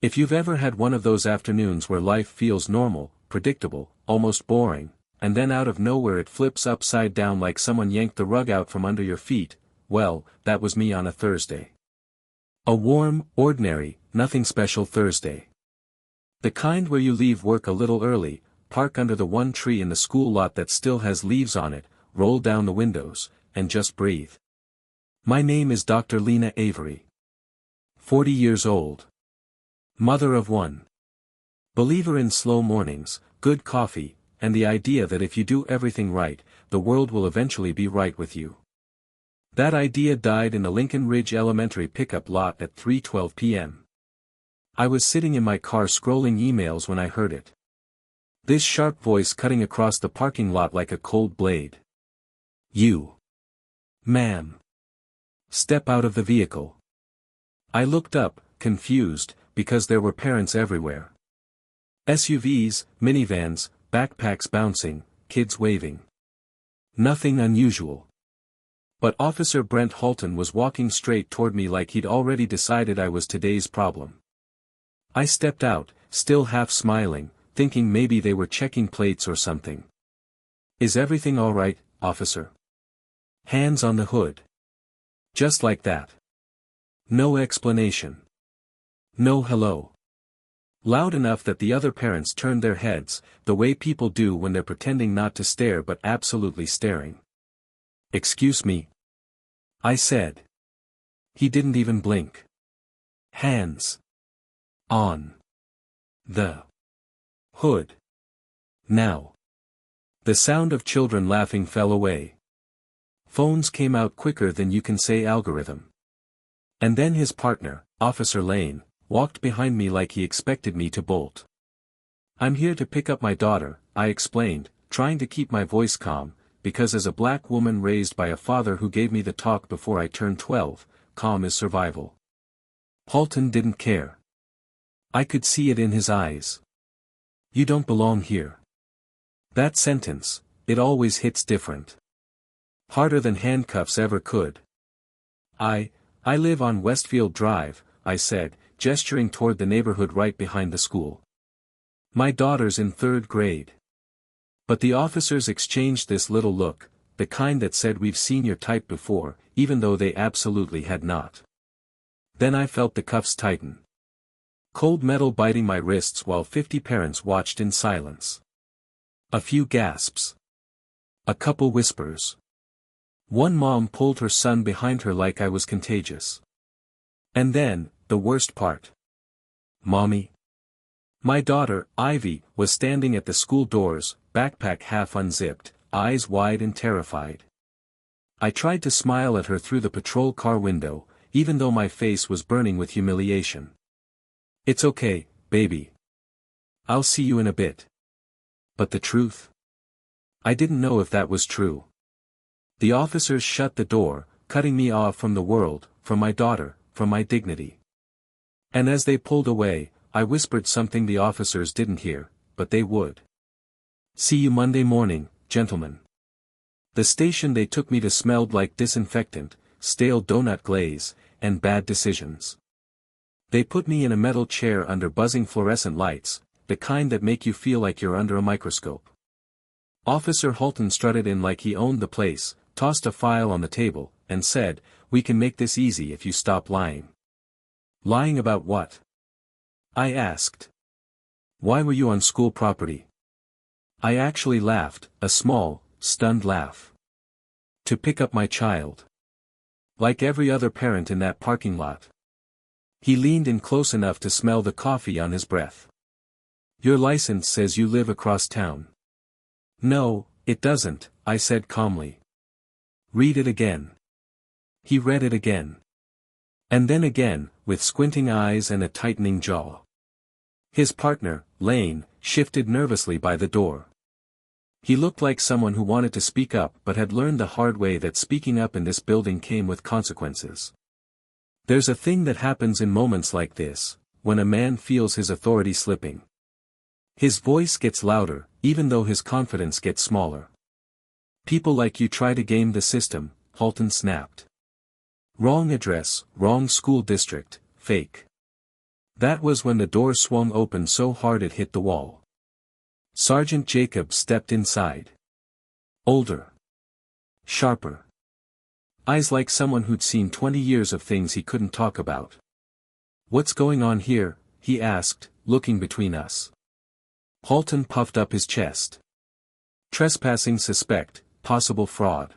If you've ever had one of those afternoons where life feels normal, predictable, almost boring, and then out of nowhere it flips upside down like someone yanked the rug out from under your feet, well, that was me on a Thursday. A warm, ordinary, nothing special Thursday. The kind where you leave work a little early, park under the one tree in the school lot that still has leaves on it, roll down the windows, and just breathe. My name is Dr. Lena Avery. 40 years old. Mother of one. Believer in slow mornings, good coffee, and the idea that if you do everything right, the world will eventually be right with you. That idea died in the Lincoln Ridge Elementary pickup lot at 3:12 p.m. I was sitting in my car scrolling emails when I heard it. This sharp voice cutting across the parking lot like a cold blade. You. Ma'am. Step out of the vehicle. I looked up, confused, because there were parents everywhere. SUVs, minivans, backpacks bouncing, kids waving. Nothing unusual. But Officer Brent Halton was walking straight toward me like he'd already decided I was today's problem. I stepped out, still half smiling, thinking maybe they were checking plates or something. Is everything all right, officer? Hands on the hood. Just like that. No explanation. No hello. Loud enough that the other parents turned their heads, the way people do when they're pretending not to stare but absolutely staring. Excuse me. I said. He didn't even blink. Hands. On. The. Hood. Now. The sound of children laughing fell away. Phones came out quicker than you can say algorithm. And then his partner, Officer Lane, walked behind me like he expected me to bolt. I'm here to pick up my daughter, I explained, trying to keep my voice calm, because as a black woman raised by a father who gave me the talk before I turned 12, calm is survival. Halton didn't care. I could see it in his eyes. You don't belong here. That sentence, it always hits different. Harder than handcuffs ever could. I live on Westfield Drive, I said, gesturing toward the neighborhood right behind the school. My daughter's in 3rd grade. But the officers exchanged this little look, the kind that said we've seen your type before, even though they absolutely had not. Then I felt the cuffs tighten. Cold metal biting my wrists while 50 parents watched in silence. A few gasps. A couple whispers. One mom pulled her son behind her like I was contagious. And then, the worst part. Mommy. My daughter, Ivy, was standing at the school doors, backpack half unzipped, eyes wide and terrified. I tried to smile at her through the patrol car window, even though my face was burning with humiliation. It's okay, baby. I'll see you in a bit. But the truth? I didn't know if that was true. The officers shut the door, cutting me off from the world, from my daughter, from my dignity. And as they pulled away, I whispered something the officers didn't hear, but they would. See you Monday morning, gentlemen. The station they took me to smelled like disinfectant, stale donut glaze, and bad decisions. They put me in a metal chair under buzzing fluorescent lights, the kind that make you feel like you're under a microscope. Officer Halton strutted in like he owned the place, tossed a file on the table, and said, "We can make this easy if you stop lying." Lying about what? I asked. Why were you on school property? I actually laughed, a small, stunned laugh. To pick up my child. Like every other parent in that parking lot. He leaned in close enough to smell the coffee on his breath. Your license says you live across town. No, it doesn't, I said calmly. Read it again. He read it again. And then again, with squinting eyes and a tightening jaw. His partner, Lane, shifted nervously by the door. He looked like someone who wanted to speak up but had learned the hard way that speaking up in this building came with consequences. There's a thing that happens in moments like this, when a man feels his authority slipping. His voice gets louder, even though his confidence gets smaller. People like you try to game the system, Halton snapped. Wrong address, wrong school district, fake. That was when the door swung open so hard it hit the wall. Sergeant Jacobs stepped inside. Older. Sharper. Eyes like someone who'd seen 20 years of things he couldn't talk about. "What's going on here?" he asked, looking between us. Halton puffed up his chest. "Trespassing suspect, possible fraud."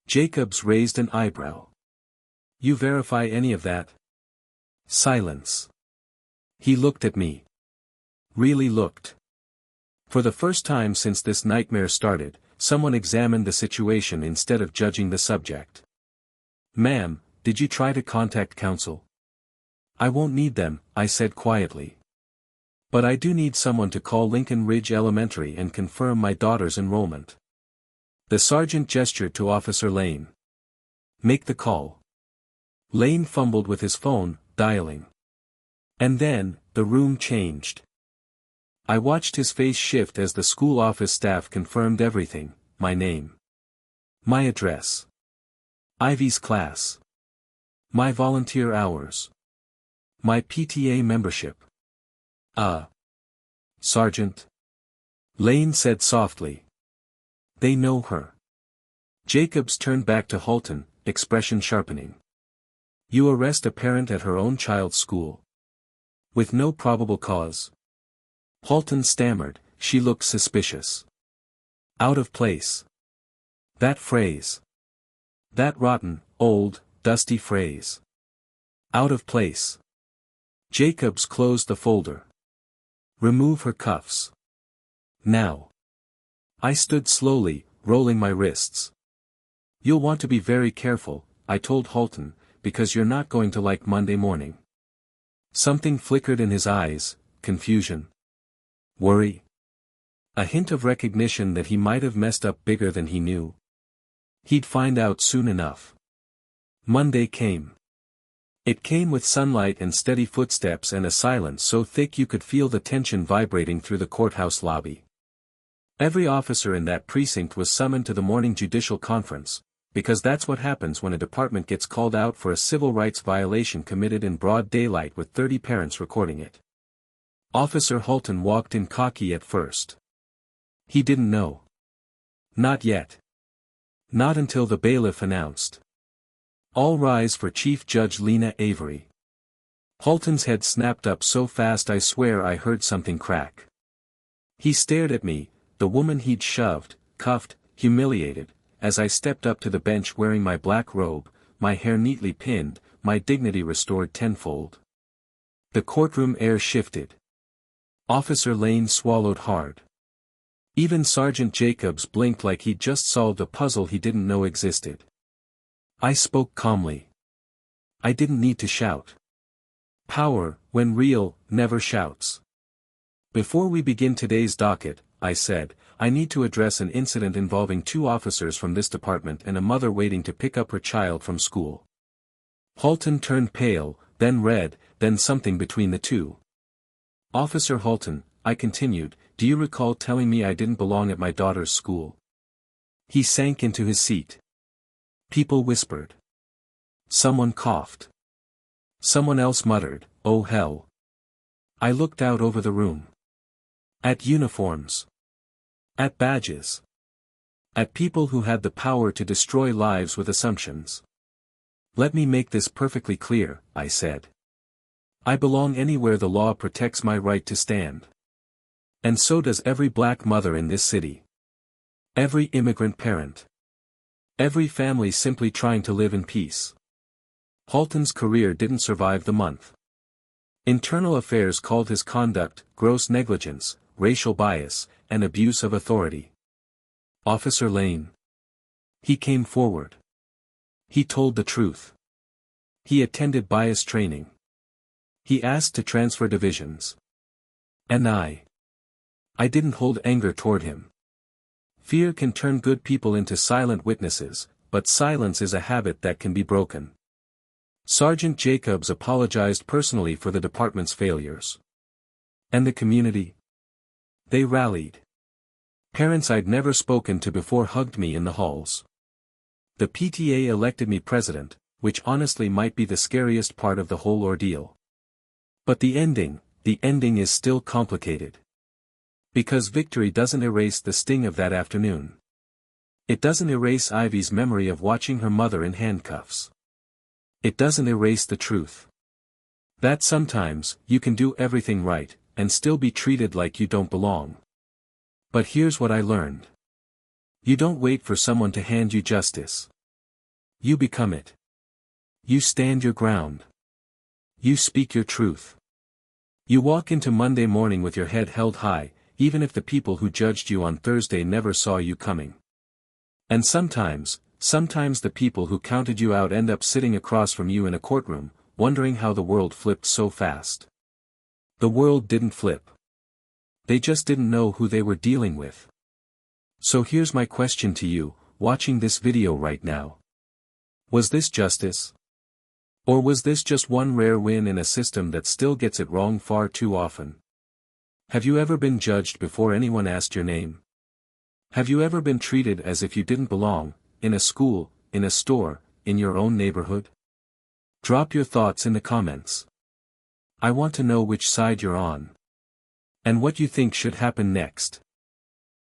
Jacobs raised an eyebrow. "You verify any of that?" Silence. He looked at me. Really looked. For the first time since this nightmare started, someone examined the situation instead of judging the subject. "Ma'am, did you try to contact counsel?" "I won't need them," I said quietly. "But I do need someone to call Lincoln Ridge Elementary and confirm my daughter's enrollment." The sergeant gestured to Officer Lane. "Make the call." Lane fumbled with his phone, dialing. And then, the room changed. I watched his face shift as the school office staff confirmed everything: my name, my address, Ivy's class, my volunteer hours, my PTA membership. Sergeant," Lane said softly. "They know her." Jacobs turned back to Halton, expression sharpening. "You arrest a parent at her own child's school? With no probable cause?" Halton stammered. She looked suspicious. "Out of place. That phrase. That rotten, old, dusty phrase. Out of place." Jacobs closed the folder. "Remove her cuffs. Now." I stood slowly, rolling my wrists. "You'll want to be very careful," I told Halton, "because you're not going to like Monday morning." Something flickered in his eyes: confusion. Worry. A hint of recognition that he might have messed up bigger than he knew. He'd find out soon enough. Monday came. It came with sunlight and steady footsteps and a silence so thick you could feel the tension vibrating through the courthouse lobby. Every officer in that precinct was summoned to the morning judicial conference, because that's what happens when a department gets called out for a civil rights violation committed in broad daylight with 30 parents recording it. Officer Halton walked in cocky at first. He didn't know. Not yet. Not until the bailiff announced, "All rise for Chief Judge Lena Avery." Halton's head snapped up so fast I swear I heard something crack. He stared at me, the woman he'd shoved, cuffed, humiliated, as I stepped up to the bench wearing my black robe, my hair neatly pinned, my dignity restored tenfold. The courtroom air shifted. Officer Lane swallowed hard. Even Sergeant Jacobs blinked like he'd just solved a puzzle he didn't know existed. I spoke calmly. I didn't need to shout. Power, when real, never shouts. "Before we begin today's docket," I said, "I need to address an incident involving 2 officers from this department and a mother waiting to pick up her child from school." Halton turned pale, then red, then something between the two. "Officer Halton," I continued, "do you recall telling me I didn't belong at my daughter's school?" He sank into his seat. People whispered. Someone coughed. Someone else muttered, "Oh hell." I looked out over the room. At uniforms. At badges. At people who had the power to destroy lives with assumptions. "Let me make this perfectly clear," I said. "I belong anywhere the law protects my right to stand. And so does every black mother in this city. Every immigrant parent. Every family simply trying to live in peace." Halton's career didn't survive the month. Internal Affairs called his conduct gross negligence, racial bias, and abuse of authority. Officer Lane. He came forward. He told the truth. He attended bias training. He asked to transfer divisions. And I didn't hold anger toward him. Fear can turn good people into silent witnesses, but silence is a habit that can be broken. Sergeant Jacobs apologized personally for the department's failures. And the community? They rallied. Parents I'd never spoken to before hugged me in the halls. The PTA elected me president, which honestly might be the scariest part of the whole ordeal. But the ending is still complicated. Because victory doesn't erase the sting of that afternoon. It doesn't erase Ivy's memory of watching her mother in handcuffs. It doesn't erase the truth. That sometimes, you can do everything right, and still be treated like you don't belong. But here's what I learned. You don't wait for someone to hand you justice. You become it. You stand your ground. You speak your truth. You walk into Monday morning with your head held high, even if the people who judged you on Thursday never saw you coming. And sometimes the people who counted you out end up sitting across from you in a courtroom, wondering how the world flipped so fast. The world didn't flip. They just didn't know who they were dealing with. So here's my question to you, watching this video right now. Was this justice? Or was this just one rare win in a system that still gets it wrong far too often? Have you ever been judged before anyone asked your name? Have you ever been treated as if you didn't belong, in a school, in a store, in your own neighborhood? Drop your thoughts in the comments. I want to know which side you're on. And what you think should happen next.